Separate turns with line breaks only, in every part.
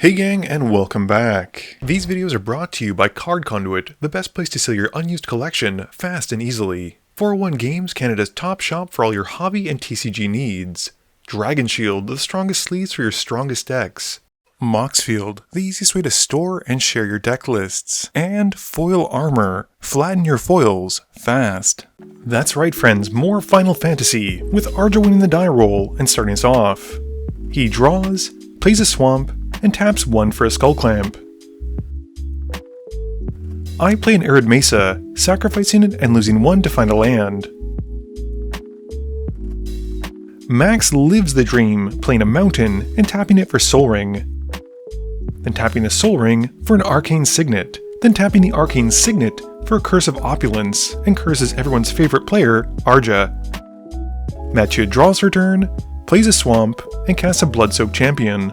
Hey gang, and welcome back. These videos are brought to you by Card Conduit, the best place to sell your unused collection fast and easily. 401 Games, Canada's top shop for all your hobby and TCG needs. Dragon Shield, the strongest sleeves for your strongest decks. Moxfield, the easiest way to store and share your deck lists. And Foil Armor, flatten your foils fast. That's right friends, more Final Fantasy, with Arja winning the die roll and starting us off. He draws, plays a swamp, and taps 1 for a Skull Clamp. I play an Arid Mesa, sacrificing it and losing 1 to find a land. Max lives the dream, playing a Mountain and tapping it for Soul Ring. Then tapping the Soul Ring for an Arcane Signet, then tapping the Arcane Signet for a Curse of Opulence and curses everyone's favorite player, Arja. Mathieu draws her turn, plays a Swamp, and casts a Blood-Soaked Champion.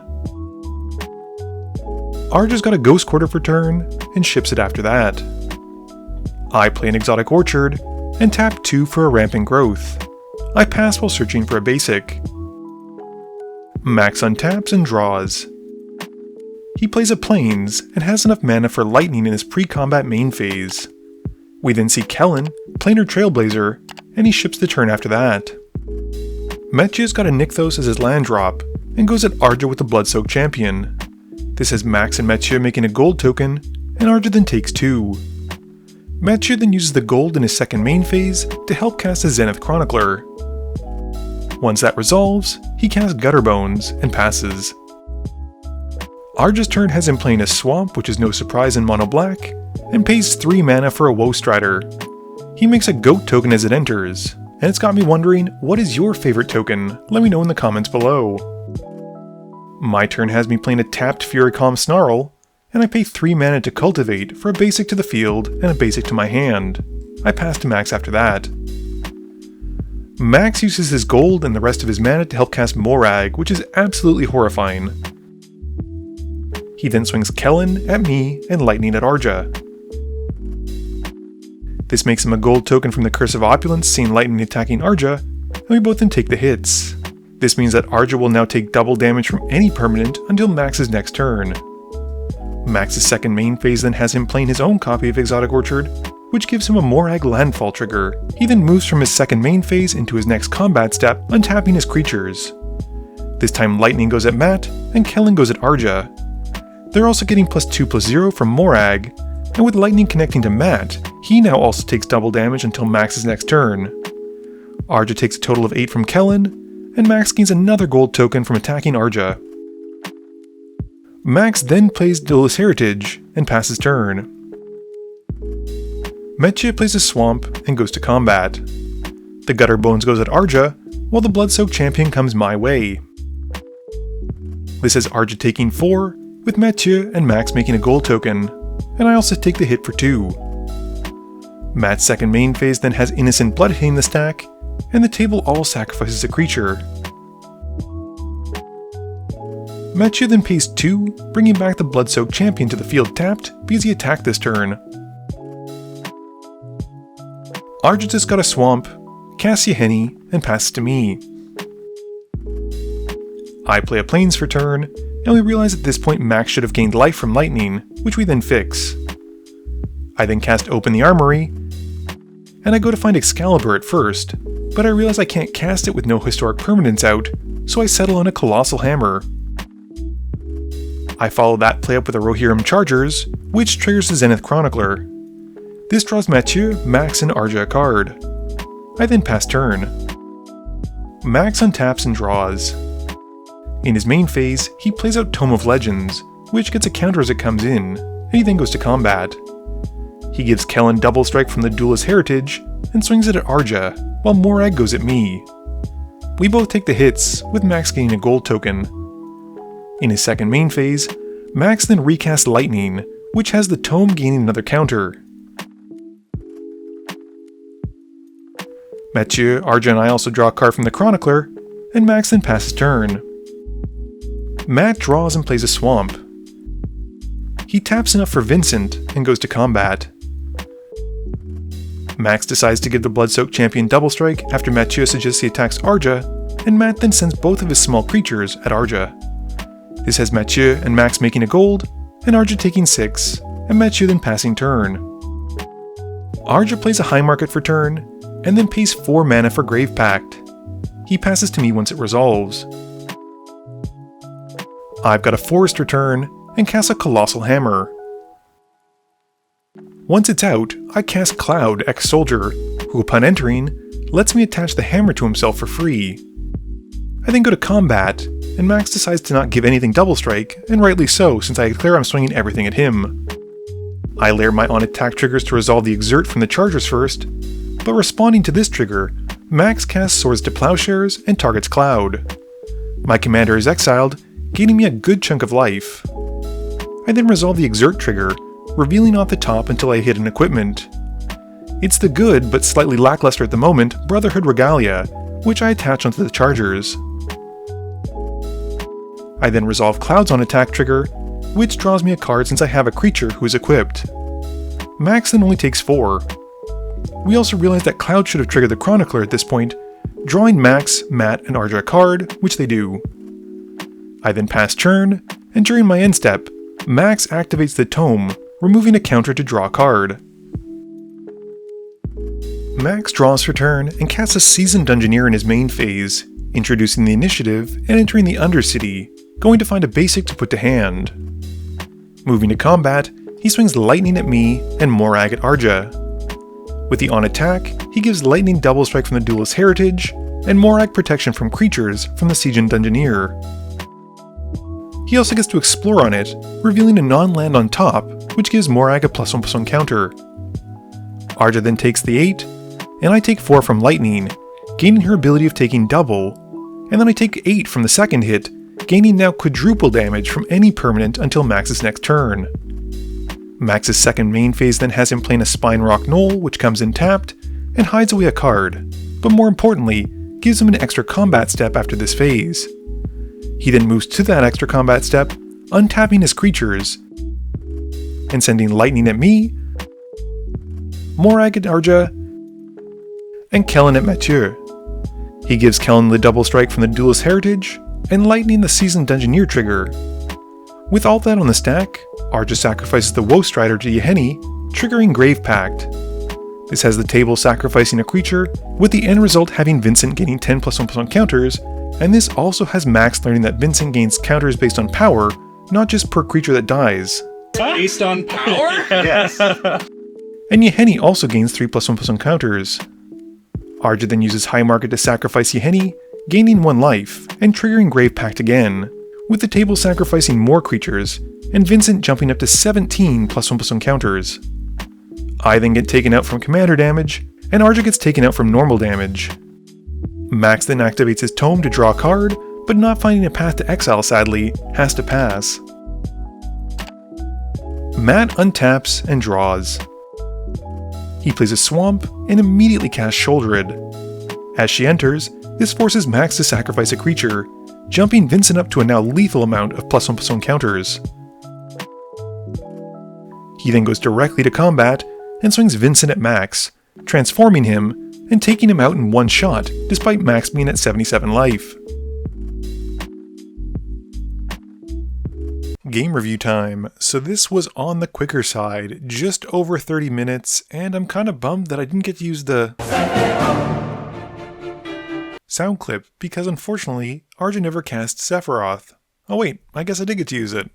Arja's got a Ghost Quarter for turn, and ships it after that. I play an Exotic Orchard, and tap 2 for a Rampant Growth. I pass while searching for a basic. Max untaps and draws. He plays a Plains, and has enough mana for Lightning in his pre-combat main phase. We then see Kellen, Planar Trailblazer, and he ships the turn after that. Mathieu's got a Nykthos as his land drop, and goes at Arja with the Blood-Soaked Champion. This has Max and Mathieu making a gold token, and Arja then takes 2. Mathieu then uses the gold in his second main phase to help cast a Zenith Chronicler. Once that resolves, he casts Gutterbones and passes. Arja's turn has him playing a Swamp, which is no surprise in mono black, and pays 3 mana for a Woe Strider. He makes a Goat token as it enters, and it's got me wondering, what is your favorite token? Let me know in the comments below. My turn has me playing a tapped Furycom Snarl, and I pay 3 mana to cultivate for a basic to the field and a basic to my hand. I pass to Max after that. Max uses his gold and the rest of his mana to help cast Morag, which is absolutely horrifying. He then swings Kellen at me and Lightning at Arja. This makes him a gold token from the Curse of Opulence, seeing Lightning attacking Arja, and we both then take the hits. This means that Arja will now take double damage from any permanent until Max's next turn. Max's second main phase then has him playing his own copy of Exotic Orchard, which gives him a Morag landfall trigger. He then moves from his second main phase into his next combat step, untapping his creatures. This time Lightning goes at Matt, and Kellen goes at Arja. They're also getting +2/+0 from Morag, and with Lightning connecting to Matt, he now also takes double damage until Max's next turn. Arja takes a total of 8 from Kellen, and Max gains another gold token from attacking Arja. Max then plays Duelist Heritage and passes turn. Mathieu plays a Swamp and goes to combat. The Gutterbones goes at Arja, while the Blood-Soaked Champion comes my way. This is Arja taking 4, with Mathieu and Max making a gold token, and I also take the hit for 2. Matt's second main phase then has Innocent Blood hitting the stack, and the table all sacrifices a creature. Mathieu then pays 2, bringing back the Blood-Soaked Champion to the field tapped because he attacked this turn. Arja just got a Swamp, casts Yahenni, and passes to me. I play a Plains for turn, and we realize at this point Max should have gained life from Lightning, which we then fix. I then cast Open the Armory, and I go to find Excalibur at first, but I realize I can't cast it with no historic permanents out, so I settle on a Colossal Hammer. I follow that play up with a Rohirrim Chargers, which triggers the Zenith Chronicler. This draws Mathieu, Max, and Arja a card. I then pass turn. Max untaps and draws. In his main phase, he plays out Tome of Legends, which gets a counter as it comes in, and he then goes to combat. He gives Kellen double strike from the Duelist Heritage, and swings it at Arja, while Morag goes at me. We both take the hits, with Max gaining a gold token. In his second main phase, Max then recasts Lightning, which has the tome gaining another counter. Mathieu, Arja, and I also draw a card from the Chronicler, and Max then passes turn. Matt draws and plays a Swamp. He taps enough for Vincent and goes to combat. Max decides to give the Blood-Soaked Champion double strike after Mathieu suggests he attacks Arja, and Matt then sends both of his small creatures at Arja. This has Mathieu and Max making a gold, and Arja taking 6, and Mathieu then passing turn. Arja plays a high market for turn, and then pays 4 mana for Grave Pact. He passes to me once it resolves. I've got a forest return, and cast a Colossal Hammer. Once it's out, I cast Cloud, ex-Soldier, who upon entering, lets me attach the hammer to himself for free. I then go to combat, and Max decides to not give anything double strike, and rightly so since I declare I'm swinging everything at him. I layer my on-attack triggers to resolve the Exert from the chargers first, but responding to this trigger, Max casts Swords to Plowshares and targets Cloud. My commander is exiled, gaining me a good chunk of life. I then resolve the Exert trigger, revealing off the top until I hit an equipment. It's the good, but slightly lackluster at the moment, Brotherhood Regalia, which I attach onto the chargers. I then resolve Cloud's on attack trigger, which draws me a card since I have a creature who is equipped. Max then only takes 4. We also realize that Cloud should have triggered the Chronicler at this point, drawing Max, Matt, and Arja a card, which they do. I then pass turn, and during my end step, Max activates the Tome, removing a counter to draw a card. Max draws for turn and casts a Seasoned Dungeoneer in his main phase, introducing the initiative and entering the Undercity, going to find a basic to put to hand. Moving to combat, he swings Lightning at me and Morag at Arja. With the on attack, he gives Lightning double strike from the Duelist Heritage, and Morag protection from creatures from the Seasoned Dungeoneer. He also gets to explore on it, revealing a non-land on top, which gives Morag a +1/+1 counter. Arja then takes the 8, and I take 4 from Lightning, gaining her ability of taking double, and then I take 8 from the second hit, gaining now quadruple damage from any permanent until Max's next turn. Max's second main phase then has him playing a Spine Rock Knoll, which comes in tapped, and hides away a card, but more importantly, gives him an extra combat step after this phase. He then moves to that extra combat step, untapping his creatures, and sending Lightning at me, Morag at Arja, and Kellen at Mathieu. He gives Kellen the double strike from the Duelist Heritage, and Lightning the Seasoned Dungeoneer trigger. With all that on the stack, Arja sacrifices the Woe Strider to Yeheni, triggering Grave Pact. This has the table sacrificing a creature, with the end result having Vincent gaining 10 +1/+1 counters, and this also has Max learning that Vincent gains counters based on power, not just per creature that dies.
Based on power?
Yes.
And Yeheni also gains 3 +1/+1 counters. Arja then uses High Market to sacrifice Yeheni, gaining 1 life, and triggering Grave Pact again, with the table sacrificing more creatures, and Vincent jumping up to 17 +1/+1 counters. I then get taken out from commander damage, and Arja gets taken out from normal damage. Max then activates his Tome to draw a card, but not finding a path to exile sadly, has to pass. Matt untaps and draws. He plays a Swamp and immediately casts Shouldered. As she enters, this forces Max to sacrifice a creature, jumping Vincent up to a now lethal amount of +1/+1 counters. He then goes directly to combat and swings Vincent at Max, transforming him and taking him out in 1 shot, despite Max being at 77 life. Game review time. So this was on the quicker side, just over 30 minutes, and I'm kinda bummed that I didn't get to use the Soundclip, because unfortunately, Arja never cast Sephiroth. Oh wait, I guess I did get to use it.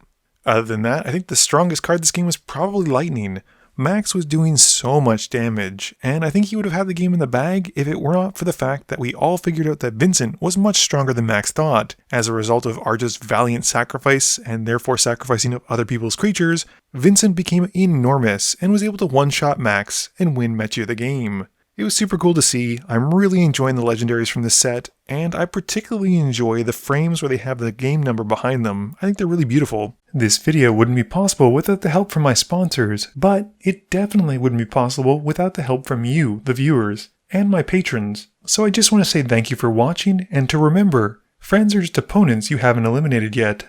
Other than that, I think the strongest card this game was probably Lightning. Max was doing so much damage, and I think he would have had the game in the bag if it were not for the fact that we all figured out that Vincent was much stronger than Max thought. As a result of Arja's valiant sacrifice, and therefore sacrificing of other people's creatures, Vincent became enormous and was able to one-shot Max and win Mathieu the game. It was super cool to see. I'm really enjoying the legendaries from this set, and I particularly enjoy the frames where they have the game number behind them. I think they're really beautiful. This video wouldn't be possible without the help from my sponsors, but it definitely wouldn't be possible without the help from you, the viewers, and my patrons. So I just want to say thank you for watching, and to remember, friends are just opponents you haven't eliminated yet.